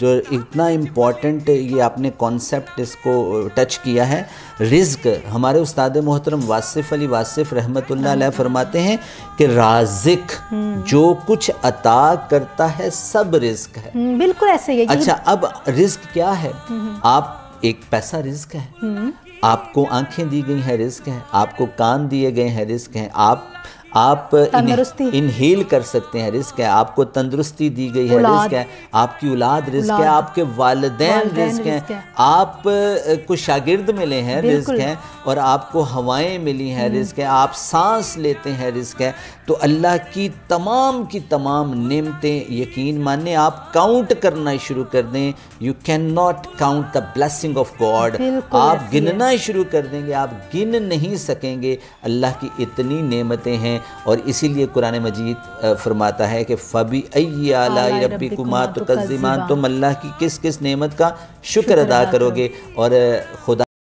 جو اتنا امپورٹنٹ یہ آپ نے کانسیپٹ اس کو ٹچ کیا ہے، رزق، ہمارے استاد محترم واصف علی واصف رحمۃ اللہ علیہ فرماتے ہیں کہ رازق جو کچھ عطا کرتا ہے سب رزق ہے۔ بالکل ایسے ہی ہے۔ اچھا، اب رزق کیا ہے؟ آپ ایک پیسہ رزق ہے، آپ کو آنکھیں دی گئی ہیں رزق ہے، آپ کو کان دیے گئے ہیں رزق ہیں، آپ انہیل کر سکتے ہیں رزق ہے، آپ کو تندرستی دی گئی ہے رزق ہے، آپ کی اولاد رزق ہے، آپ کے والدین رزق ہیں، آپ کو شاگرد ملے ہیں رزق ہیں، اور آپ کو ہوائیں ملی ہیں رزق ہے، آپ سانس لیتے ہیں رزق ہے۔ تو اللہ کی تمام نعمتیں یقین مانیں، آپ کاؤنٹ کرنا شروع کر دیں، you can not count the blessing of God, آپ گننا شروع کر دیں گے، آپ گن نہیں سکیں گے، اللہ کی اتنی نعمتیں ہیں۔ اور اسی لیے قرآن مجید فرماتا ہے کہ فَبِأَيِّ آلَاءِ رَبِّكُمَا تُكَذِّبَانِ، تم اللہ کی کس نعمت کا شکر ادا کرو گے۔ اور خدا